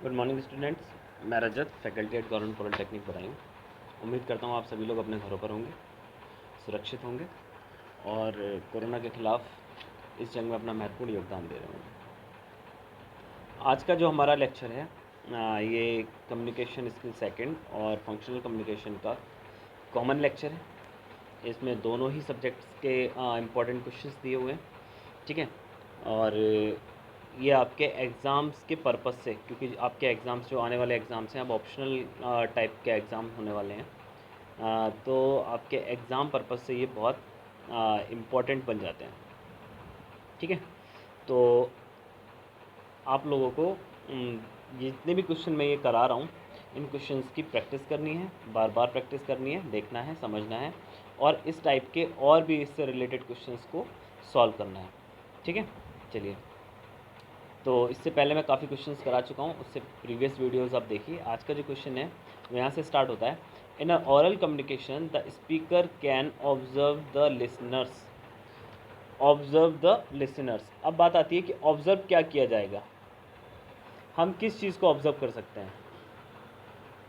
Good morning students, मैं Rajat faculty at government polytechnic Badaun. उम्मीद करता हूँ आप सभी लोग अपने घरों पर होंगे, सुरक्षित होंगे और कोरोना के ख़िलाफ़ इस जंग में अपना महत्वपूर्ण योगदान दे रहे होंगे। आज का जो हमारा लेक्चर है ये कम्युनिकेशन स्किल सेकंड और फंक्शनल कम्युनिकेशन का कॉमन लेक्चर है। इसमें दोनों ही सब्जेक्ट्स के इम्पॉर्टेंट क्वेश्चंस दिए हुए हैं, ठीक है। और ये आपके एग्ज़ाम्स के पर्पस से, क्योंकि आपके एग्ज़ाम्स जो आने वाले एग्ज़ाम्स हैं अब ऑप्शनल टाइप के एग्ज़ाम होने वाले हैं, तो आपके एग्ज़ाम पर्पस से ये बहुत इम्पॉर्टेंट बन जाते हैं, ठीक है। तो आप लोगों को जितने भी क्वेश्चन मैं ये करा रहा हूँ, इन क्वेश्चंस की प्रैक्टिस करनी है, बार बार प्रैक्टिस करनी है, देखना है, समझना है और इस टाइप के और भी इससे रिलेटेड क्वेश्चंस को सॉल्व करना है, ठीक है। चलिए, तो इससे पहले मैं काफ़ी क्वेश्चंस करा चुका हूँ, उससे प्रीवियस वीडियोस आप देखिए। आज का जो क्वेश्चन है वो यहाँ से स्टार्ट होता है। In a oral communication the speaker can observe the listeners. Observe the listeners, अब बात आती है कि ऑब्जर्व क्या किया जाएगा, हम किस चीज़ को ऑब्जर्व कर सकते हैं।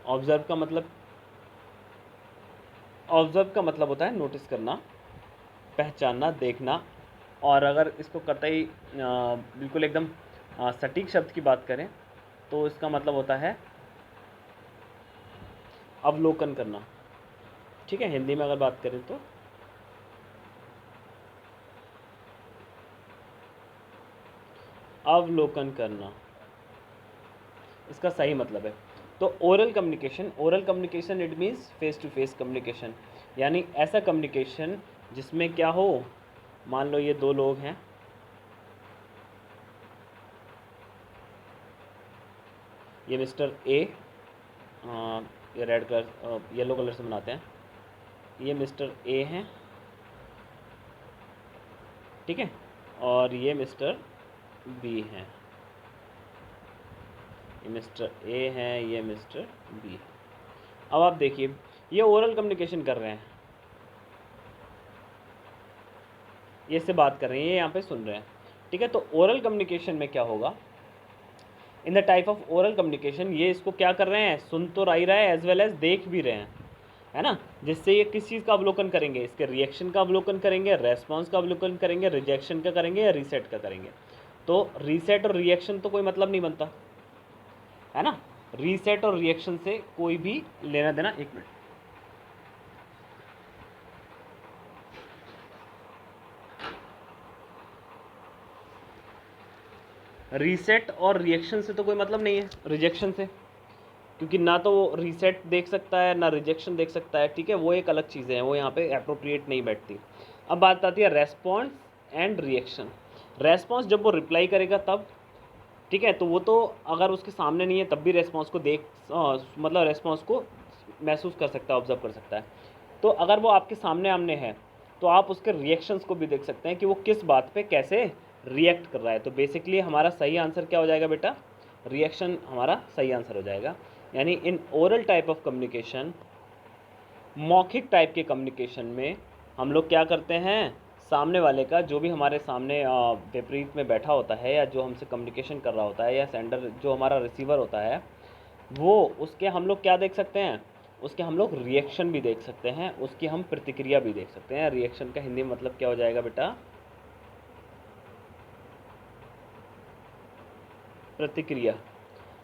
ऑब्जर्व का मतलब होता है नोटिस करना, पहचानना, देखना। और अगर इसको कतई बिल्कुल एकदम सटीक शब्द की बात करें तो इसका मतलब होता है अवलोकन करना, ठीक है। हिंदी में अगर बात करें तो अवलोकन करना इसका सही मतलब है। तो oral communication it means face to face communication, यानी ऐसा कम्युनिकेशन जिसमें क्या हो, मान लो ये दो लोग हैं, ये मिस्टर ए, ये रेड कलर येलो कलर से बनाते हैं, ये मिस्टर ए हैं, ठीक है, और ये मिस्टर बी हैं। ये मिस्टर ए हैं, ये मिस्टर बी है। अब आप देखिए, ये ओरल कम्युनिकेशन कर रहे हैं, ये इससे बात कर रहे हैं, ये यहाँ पे सुन रहे हैं, ठीक है। तो ओरल कम्युनिकेशन में क्या होगा, in the type of oral communication ये इसको क्या कर रहे हैं, सुन तो रही रहा है एज वेल एज देख भी रहे हैं, है ना। जिससे ये किस चीज़ का अवलोकन करेंगे, इसके रिएक्शन का अवलोकन करेंगे, रेस्पॉन्स का अवलोकन करेंगे, रिजेक्शन का करेंगे या रीसेट का करेंगे। तो रीसेट और रिएक्शन तो कोई मतलब नहीं बनता, है ना। रीसेट और रिएक्शन से कोई भी लेना देना, एक मिनट, रीसेट और रिएक्शन से तो कोई मतलब नहीं है रिजेक्शन से, क्योंकि ना तो वो रीसेट देख सकता है ना रिजेक्शन देख सकता है, ठीक है। वो एक अलग चीज़ें हैं, वो यहाँ पे अप्रोप्रिएट नहीं बैठती। अब बात आती है रेस्पॉन्स एंड रिएक्शन। रेस्पॉन्स जब वो रिप्लाई करेगा तब, ठीक है, तो वो तो अगर उसके सामने नहीं है तब भी रेस्पॉन्स को मतलब रेस्पॉन्स को महसूस कर सकता है, ऑब्जर्व कर सकता है। तो अगर वो आपके सामने आमने है तो आप उसके रिएक्शंस को भी देख सकते हैं कि वो किस बात पे कैसे रिएक्ट कर रहा है। तो बेसिकली हमारा सही आंसर क्या हो जाएगा बेटा, रिएक्शन हमारा सही आंसर हो जाएगा। यानी in oral type of communication, मौखिक टाइप के कम्युनिकेशन में हम लोग क्या करते हैं, सामने वाले का जो भी हमारे सामने विपरीत में बैठा होता है या जो हमसे कम्युनिकेशन कर रहा होता है या सेंडर जो हमारा रिसीवर होता है, वो उसके हम लोग क्या देख सकते हैं, उसके हम लोग रिएक्शन भी देख सकते हैं, उसकी हम प्रतिक्रिया भी देख सकते हैं। रिएक्शन का हिंदी मतलब क्या हो जाएगा बेटा, प्रतिक्रिया।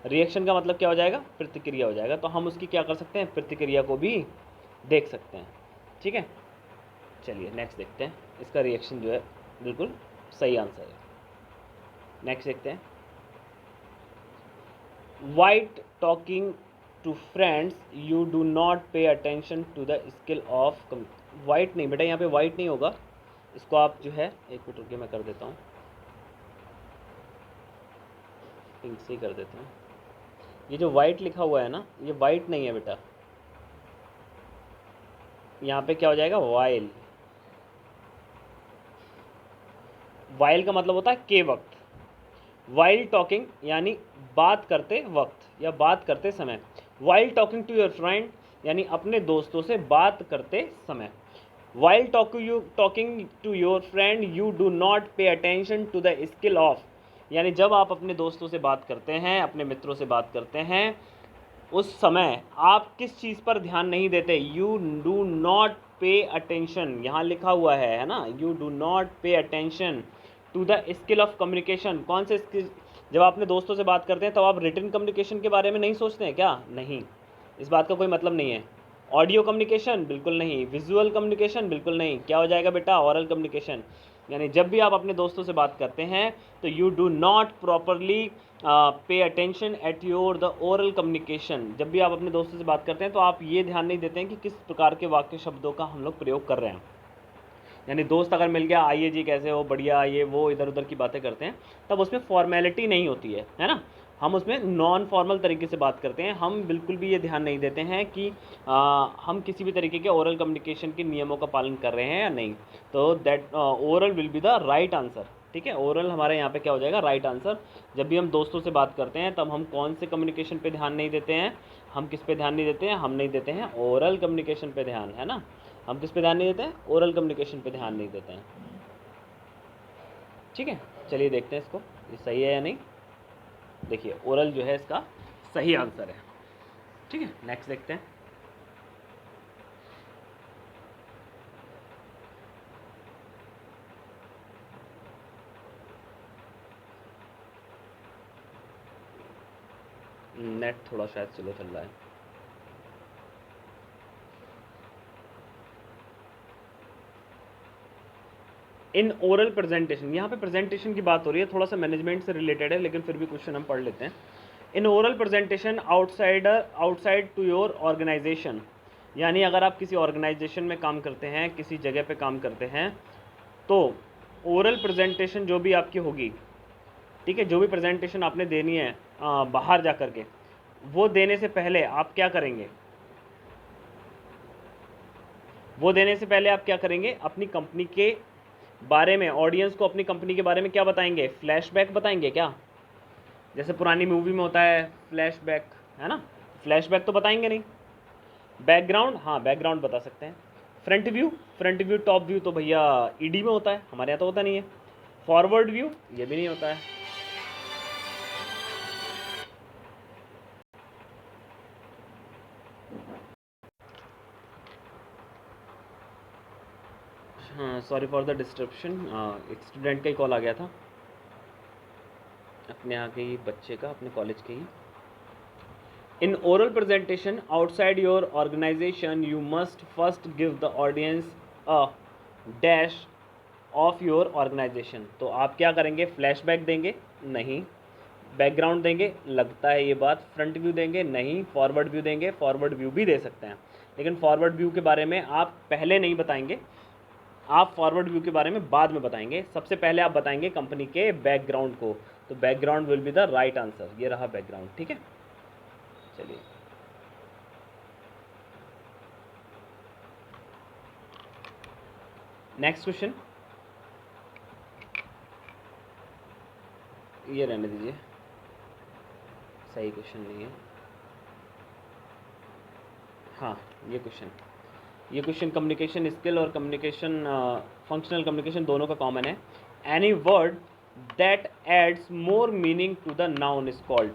रिएक्शन का मतलब क्या हो जाएगा, प्रतिक्रिया हो जाएगा। तो हम उसकी क्या कर सकते हैं, प्रतिक्रिया को भी देख सकते हैं, ठीक है। चलिए नेक्स्ट देखते हैं, इसका रिएक्शन जो है बिल्कुल सही आंसर है। नेक्स्ट देखते हैं, white talking to friends you do not pay attention to the skill of. White नहीं बेटा, यहाँ पे वाइट नहीं होगा, इसको आप जो है एक मिनट रुकिए, मैं कर देता हूँ, पिंक से ही कर देता हूँ। ये जो वाइट लिखा हुआ है ना, ये वाइट नहीं है बेटा, यहाँ पे क्या हो जाएगा, वाइल। वाइल का मतलब होता है के वक्त, वाइल टॉकिंग यानी बात करते वक्त या बात करते समय। While talking to your friend यानी अपने दोस्तों से बात करते समय। While talking to your friend you do not pay attention to the skill of. यानी जब आप अपने दोस्तों से बात करते हैं, अपने मित्रों से बात करते हैं, उस समय आप किस चीज़ पर ध्यान नहीं देते? You do not pay attention, यहाँ लिखा हुआ है ना, you do not pay attention to the skill of communication. कौन से स्किल? जब आप अपने दोस्तों से बात करते हैं तब आप रिटन कम्युनिकेशन के बारे में नहीं सोचते हैं क्या? नहीं, इस बात का कोई मतलब नहीं है। ऑडियो कम्युनिकेशन बिल्कुल नहीं, विजुअल कम्युनिकेशन बिल्कुल नहीं। क्या हो जाएगा बेटा? Oral communication. यानी जब भी आप अपने दोस्तों से बात करते हैं तो you do not properly pay attention at your the oral communication. जब भी आप अपने दोस्तों से बात करते हैं तो आप ये ध्यान नहीं देते हैं कि किस प्रकार के वाक्य शब्दों का हम लोग प्रयोग कर रहे हैं। यानी दोस्त अगर मिल गया, आइए जी कैसे हो, बढ़िया, ये वो इधर उधर की बातें करते हैं, तब उसमें फॉर्मेलिटी नहीं होती है ना। हम उसमें नॉन फॉर्मल तरीके से बात करते हैं। हम बिल्कुल भी ये ध्यान नहीं देते हैं कि हम किसी भी तरीके के ओरल कम्युनिकेशन के नियमों का पालन कर रहे हैं या नहीं। तो that oral will be the right answer. ठीक है, ओरल हमारे यहाँ पे क्या हो जाएगा? Right answer. जब भी हम दोस्तों से बात करते हैं तब हम कौन से कम्युनिकेशन पे ध्यान नहीं देते हैं? हम किस पे ध्यान नहीं देते हैं? हम नहीं देते हैं ओरल कम्युनिकेशन पे ध्यान, है ना। हम किस पे ध्यान नहीं देते हैं? ओरल कम्युनिकेशन पे ध्यान नहीं देते हैं। ठीक है, चलिए देखते हैं इसको, ये सही है या नहीं। देखिए, ओरल जो है इसका सही आंसर है। ठीक है, नेक्स्ट देखते हैं। नेट थोड़ा शायद स्लो चल रहा है। इन ओरल प्रेजेंटेशन, यहाँ पे प्रेजेंटेशन की बात हो रही है, थोड़ा सा मैनेजमेंट से रिलेटेड है, लेकिन फिर भी क्वेश्चन हम पढ़ लेते हैं। In oral presentation outside to your organisation, यानी अगर आप किसी ऑर्गेनाइजेशन में काम करते हैं, किसी जगह पे काम करते हैं, तो ओरल प्रेजेंटेशन जो भी आपकी होगी, ठीक है, जो भी प्रेजेंटेशन आपने देनी है बाहर जा कर के, वो देने से पहले आप क्या करेंगे? वो देने से पहले आप क्या करेंगे? अपनी कंपनी के बारे में, ऑडियंस को अपनी कंपनी के बारे में क्या बताएंगे? फ्लैशबैक बताएंगे क्या? जैसे पुरानी मूवी में होता है फ्लैशबैक, है ना। फ्लैशबैक तो बताएंगे नहीं। बैकग्राउंड, हाँ बैकग्राउंड बता सकते हैं। फ्रंट व्यू टॉप व्यू तो भैया ईडी में होता है, हमारे यहाँ तो होता नहीं है। फॉरवर्ड व्यू ये भी नहीं होता है। हाँ, सॉरी फॉर द डिस्ट्रप्शन, एक स्टूडेंट का ही कॉल आ गया था, अपने यहाँ के ही बच्चे का, अपने कॉलेज के ही। In oral presentation outside your organization, you must first give the audience a dash of your organization। तो आप क्या करेंगे? फ्लैशबैक देंगे? नहीं। बैकग्राउंड देंगे? लगता है ये बात। फ्रंट व्यू देंगे? नहीं। फॉरवर्ड व्यू देंगे? फॉरवर्ड व्यू भी दे सकते हैं, लेकिन फॉरवर्ड व्यू के बारे में आप पहले नहीं बताएंगे, आप फॉरवर्ड व्यू के बारे में बाद में बताएंगे। सबसे पहले आप बताएंगे कंपनी के बैकग्राउंड को। तो background will be the right answer. ये रहा बैकग्राउंड। ठीक है, चलिए नेक्स्ट क्वेश्चन। ये रहने दीजिए, सही क्वेश्चन नहीं है। हाँ, ये क्वेश्चन कम्युनिकेशन स्किल और कम्युनिकेशन फंक्शनल कम्युनिकेशन दोनों का कॉमन है। Any word that adds more meaning to the noun is called.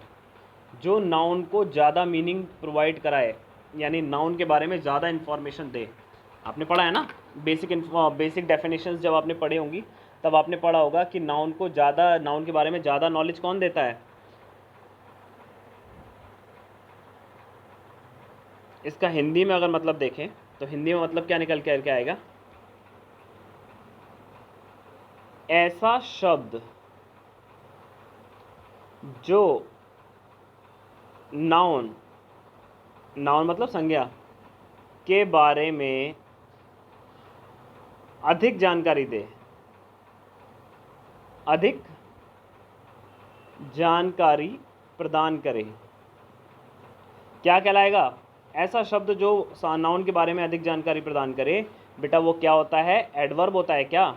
जो नाउन को ज़्यादा मीनिंग प्रोवाइड कराए, यानी नाउन के बारे में ज़्यादा इन्फॉर्मेशन दे। आपने पढ़ा है ना बेसिक डेफिनेशंस, जब आपने पढ़ी होंगी तब आपने पढ़ा होगा कि नाउन के बारे में ज़्यादा नॉलेज कौन देता है? इसका हिंदी में अगर मतलब देखें तो हिंदी में मतलब क्या निकल के आएगा? ऐसा शब्द जो नाउन मतलब संज्ञा के बारे में अधिक जानकारी दे, अधिक जानकारी प्रदान करे, क्या कहलाएगा? ऐसा शब्द जो नाउन के बारे में अधिक जानकारी प्रदान करे, बेटा वो क्या होता है? एडवर्ब होता है क्या?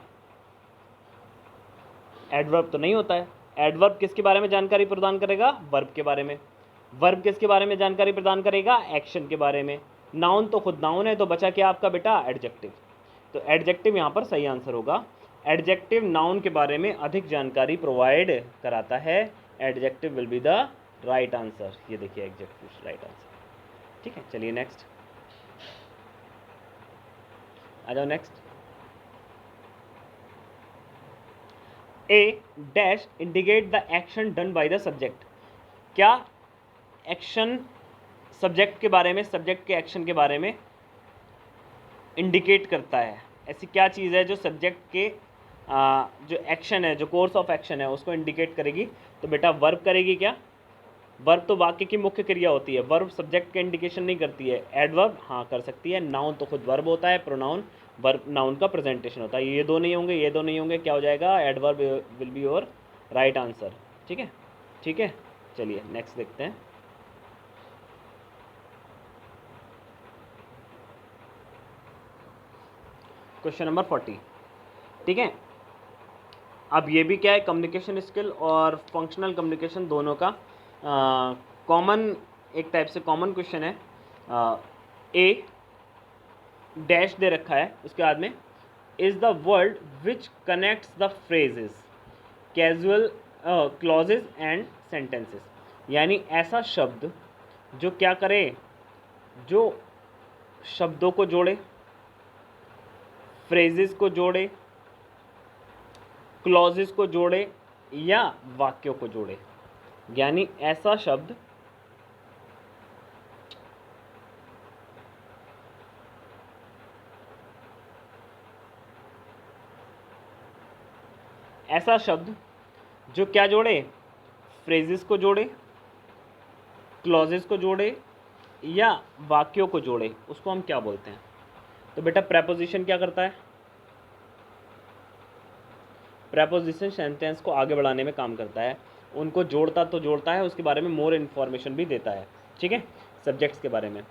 एडवर्ब तो नहीं होता है। एडवर्ब किसके बारे में जानकारी प्रदान करेगा? वर्ब के बारे में। वर्ब किसके बारे में जानकारी प्रदान करेगा? एक्शन के बारे में। नाउन तो खुद नाउन है, तो बचा क्या आपका बेटा? एडजेक्टिव। तो एडजेक्टिव यहाँ पर सही आंसर होगा। एडजेक्टिव नाउन के बारे में अधिक जानकारी प्रोवाइड कराता है। Adjective will be the right answer. ये देखिए एडजेक्टिव राइट आंसर। ठीक है, चलिए नेक्स्ट आ जाओ। Next, A dash indicate the action done by the subject. क्या एक्शन सब्जेक्ट के बारे में, सब्जेक्ट के एक्शन के बारे में इंडिकेट करता है? ऐसी क्या चीज़ है जो सब्जेक्ट के जो एक्शन है, जो कोर्स ऑफ एक्शन है उसको इंडिकेट करेगी? तो बेटा वर्ब करेगी। क्या वर्ब तो वाक्य की मुख्य क्रिया होती है, वर्ब सब्जेक्ट का इंडिकेशन नहीं करती है। एडवर्ब हाँ कर सकती है। नाउन तो खुद वर्ब होता है, प्रोनाउन वर्ब नाउन का प्रेजेंटेशन होता है। ये दो नहीं होंगे, ये दो नहीं होंगे, क्या हो जाएगा? Adverb will be your right answer. ठीक है, ठीक है, चलिए नेक्स्ट देखते हैं। Question number 40। ठीक है, अब ये भी क्या है, कम्युनिकेशन स्किल और फंक्शनल कम्युनिकेशन दोनों का कॉमन, एक टाइप से कॉमन क्वेश्चन है। ए डैश दे रखा है, उसके बाद में is the word which connects the phrases, casual clauses and sentences. यानी ऐसा शब्द जो क्या करे, जो शब्दों को जोड़े, फ्रेजेस को जोड़े, क्लॉजेस को जोड़े या वाक्यों को जोड़े। यानी ऐसा शब्द जो क्या जोड़े, फ्रेजेस को जोड़े, क्लॉजेस को जोड़े या वाक्यों को जोड़े, उसको हम क्या बोलते हैं? तो बेटा प्रेपोजिशन क्या करता है? प्रेपोजिशन सेंटेंस को आगे बढ़ाने में काम करता है, उनको जोड़ता तो जोड़ता है, उसके बारे में मोर इन्फॉर्मेशन भी देता है। ठीक है, सब्जेक्ट्स के बारे में।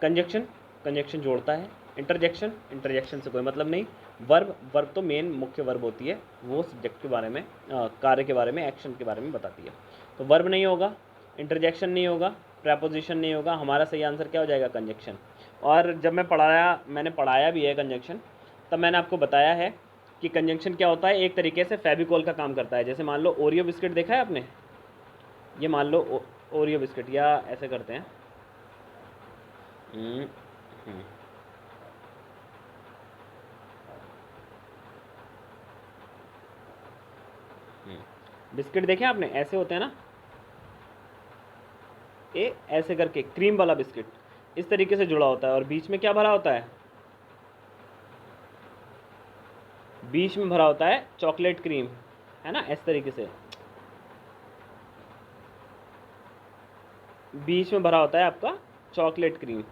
कंजक्शन जोड़ता है। इंटरजेक्शन से कोई मतलब नहीं। वर्ब तो मेन मुख्य वर्ब होती है, वो सब्जेक्ट के बारे में, कार्य के बारे में, एक्शन के बारे में बताती है। तो वर्ब नहीं होगा, इंटरजेक्शन नहीं होगा, प्रेपोजिशन नहीं होगा, हमारा सही आंसर क्या हो जाएगा? कंजक्शन। और जब मैंने पढ़ाया भी है कंजक्शन, तब मैंने आपको बताया है कि कंजक्शन क्या होता है, एक तरीके से फेविकोल का काम करता है। जैसे मान लो ओरियो बिस्किट देखा है आपने, ये मान लो ओरियो बिस्किट, या ऐसे करते हैं बिस्किट देखे आपने, ऐसे होते हैं ना, ये ऐसे करके क्रीम वाला बिस्किट इस तरीके से जुड़ा होता है, और बीच में क्या भरा होता है? बीच में भरा होता है चॉकलेट क्रीम, है ना, इस तरीके से बीच में भरा होता है आपका चॉकलेट क्रीम।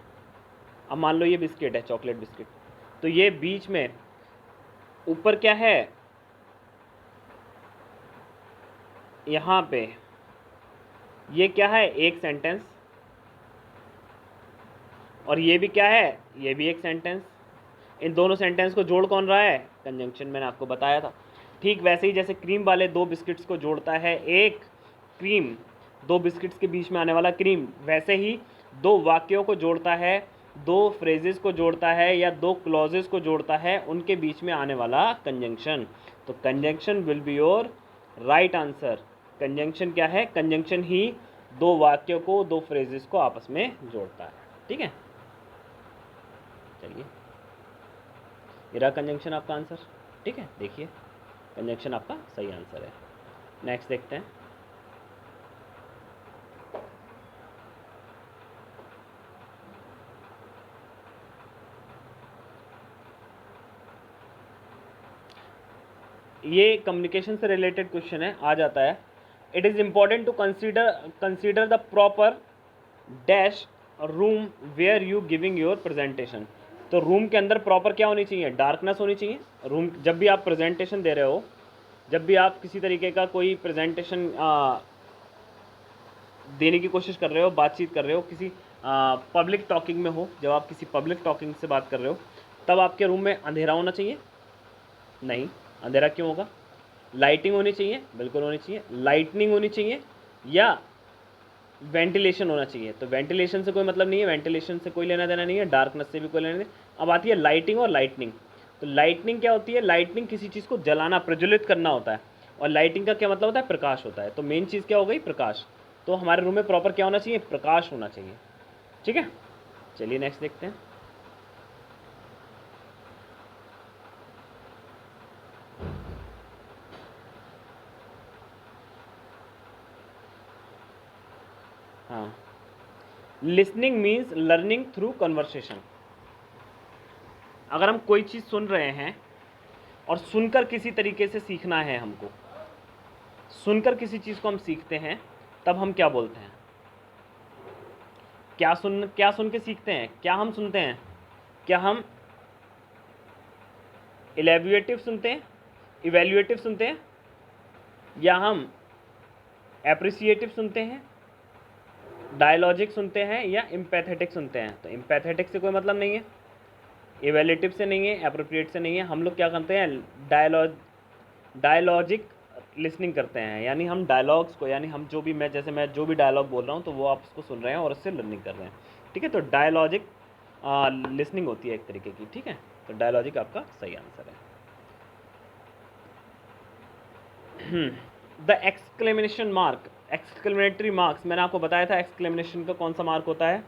अब मान लो ये बिस्किट है, चॉकलेट बिस्किट, तो ये बीच में ऊपर क्या है, यहाँ पे ये क्या है? एक सेंटेंस। और ये भी क्या है? ये भी एक सेंटेंस। इन दोनों सेंटेंस को जोड़ कौन रहा है? कंजंक्शन, मैंने आपको बताया था। ठीक वैसे ही जैसे क्रीम वाले दो बिस्किट्स को जोड़ता है एक क्रीम, दो बिस्किट्स के बीच में आने वाला क्रीम, वैसे ही दो वाक्यों को जोड़ता है, दो फ्रेजेस को जोड़ता है या दो क्लॉजेस को जोड़ता है, उनके बीच में आने वाला कंजंक्शन। तो conjunction will be your right answer. Conjunction क्या है? कंजंक्शन ही दो वाक्यों को, दो फ्रेजेस को आपस में जोड़ता है। ठीक है, चलिए ये रहा कंजंक्शन आपका आंसर। ठीक है, देखिए कंजंक्शन आपका सही आंसर है। नेक्स्ट देखते हैं। ये कम्युनिकेशन से रिलेटेड क्वेश्चन है, आ जाता है। It is important to consider the proper dash room where you giving your presentation. तो रूम के अंदर प्रॉपर क्या होनी चाहिए? डार्कनेस होनी चाहिए। रूम, जब भी आप प्रेजेंटेशन दे रहे हो, जब भी आप किसी तरीके का कोई प्रेजेंटेशन देने की कोशिश कर रहे हो, बातचीत कर रहे हो, किसी पब्लिक टॉकिंग में हो, जब आप किसी पब्लिक टॉकिंग से बात कर रहे हो, तब आपके रूम में अंधेरा होना चाहिए? नहीं, अंधेरा क्यों होगा? लाइटिंग होनी चाहिए? बिल्कुल होनी चाहिए। लाइटनिंग होनी चाहिए या वेंटिलेशन होना चाहिए? तो वेंटिलेशन से कोई मतलब नहीं है, वेंटिलेशन से कोई लेना देना नहीं है, डार्कनेस से भी कोई लेना देना। अब आती है लाइटिंग और लाइटनिंग। तो लाइटनिंग क्या होती है? लाइटनिंग किसी चीज़ को जलाना, प्रज्वलित करना होता है, और लाइटिंग का क्या मतलब होता है? प्रकाश होता है। तो मेन चीज़ क्या हो गई? प्रकाश। तो हमारे रूम में प्रॉपर क्या होना चाहिए? प्रकाश होना चाहिए। ठीक है, चलिए नेक्स्ट देखते हैं। हाँ, listening means learning through conversation. अगर हम कोई चीज़ सुन रहे हैं और सुनकर किसी तरीके से सीखना है हमको, सुनकर किसी चीज़ को हम सीखते हैं, तब हम क्या बोलते हैं? क्या सुन के सीखते हैं? क्या हम सुनते हैं? क्या हम इलेव्युएटिव सुनते हैं, इवैल्यूएटिव सुनते हैं, या हम एप्रिसिएटिव सुनते हैं, डायलॉजिक सुनते हैं, या इम्पैथेटिक सुनते हैं? तो इम्पैथेटिक से कोई मतलब नहीं है, इवैल्यूएटिव से नहीं है, एप्रोप्रिएट से नहीं है। हम लोग क्या करते हैं? डायलॉजिक लिसनिंग करते हैं, यानी हम डायलॉग्स को, यानी हम जो भी मैं जो भी डायलॉग बोल रहा हूँ तो वो आप उसको सुन रहे हैं और उससे लर्निंग कर रहे हैं। ठीक है, तो डायलॉजिक लिसनिंग होती है एक तरीके की। ठीक है, तो डायलॉजिक आपका सही आंसर है। The exclamation mark, exclamatory marks, मैंने आपको बताया था एक्सक्लेमेशन का कौन सा मार्क होता है?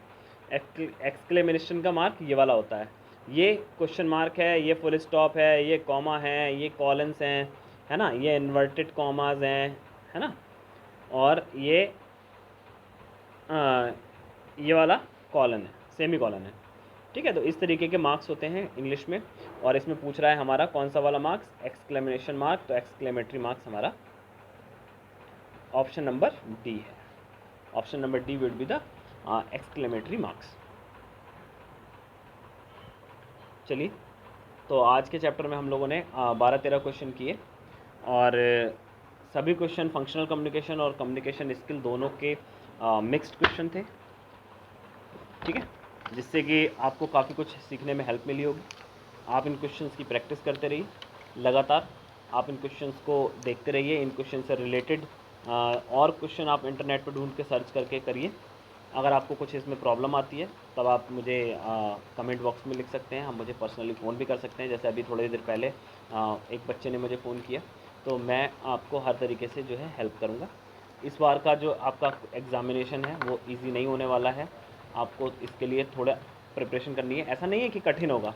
एक्सक्लेमेशन का मार्क ये वाला होता है। ये क्वेश्चन मार्क है, ये फुल स्टॉप है, ये कॉमा है, ये कॉलन्स हैं, है ना, ये इन्वर्टेड कॉमाज हैं, है ना, और ये वाला कॉलन है, सेमी कॉलन है। ठीक है, तो इस तरीके के मार्क्स होते हैं इंग्लिश में, और इसमें पूछ रहा है हमारा कौन सा वाला मार्क्स? Exclamation mark. तो एक्सक्लेमेटरी मार्क्स हमारा ऑप्शन नंबर डी है। Option number D will be the exclamatory marks. चलिए, तो आज के चैप्टर में हम लोगों ने 12-13 क्वेश्चन किए, और सभी क्वेश्चन फंक्शनल कम्युनिकेशन और कम्युनिकेशन स्किल दोनों के मिक्स्ड क्वेश्चन थे। ठीक है, जिससे कि आपको काफ़ी कुछ सीखने में हेल्प मिली होगी। आप इन क्वेश्चंस की प्रैक्टिस करते रहिए लगातार, आप इन क्वेश्चंस को देखते रहिए, इन क्वेश्चन से रिलेटेड और क्वेश्चन आप इंटरनेट पर ढूंढ के सर्च करके करिए। अगर आपको कुछ इसमें प्रॉब्लम आती है तब आप मुझे कमेंट बॉक्स में लिख सकते हैं, हम मुझे पर्सनली फ़ोन भी कर सकते हैं। जैसे अभी थोड़ी देर पहले एक बच्चे ने मुझे फ़ोन किया, तो मैं आपको हर तरीके से जो है हेल्प करूँगा। इस बार का जो आपका एग्ज़ामिनेशन है वो इजी नहीं होने वाला है, आपको इसके लिए थोड़ा प्रिपरेशन करनी है। ऐसा नहीं है कि कठिन होगा,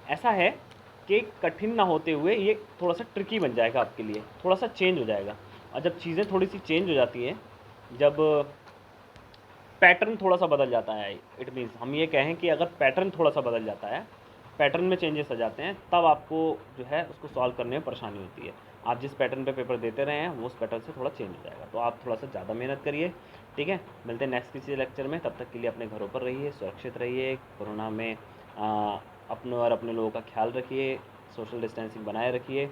ऐसा है कि कठिन ना होते हुए ये थोड़ा सा ट्रिकी बन जाएगा आपके लिए, थोड़ा सा चेंज हो जाएगा। और जब चीज़ें थोड़ी सी चेंज हो जाती हैं, जब पैटर्न थोड़ा सा बदल जाता है, इट मीन्स हम ये कहें कि अगर पैटर्न थोड़ा सा बदल जाता है, पैटर्न में चेंजेस आ जाते हैं, तब आपको जो है उसको सॉल्व करने में परेशानी होती है। आप जिस पैटर्न पे पेपर देते रहे हैं वो उस पैटर्न से थोड़ा चेंज हो जाएगा, तो आप थोड़ा सा ज़्यादा मेहनत करिए। ठीक है, मिलते हैं नेक्स्ट किसी लेक्चर में, तब तक के लिए अपने घरों पर रहिए, सुरक्षित रहिए, कोरोना में अपने और अपने लोगों का ख्याल रखिए, सोशल डिस्टेंसिंग बनाए रखिए।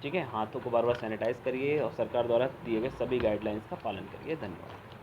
ठीक है, हाथों को बार बार सैनिटाइज़ करिए और सरकार द्वारा दिए गए सभी गाइडलाइंस का पालन करिए। धन्यवाद।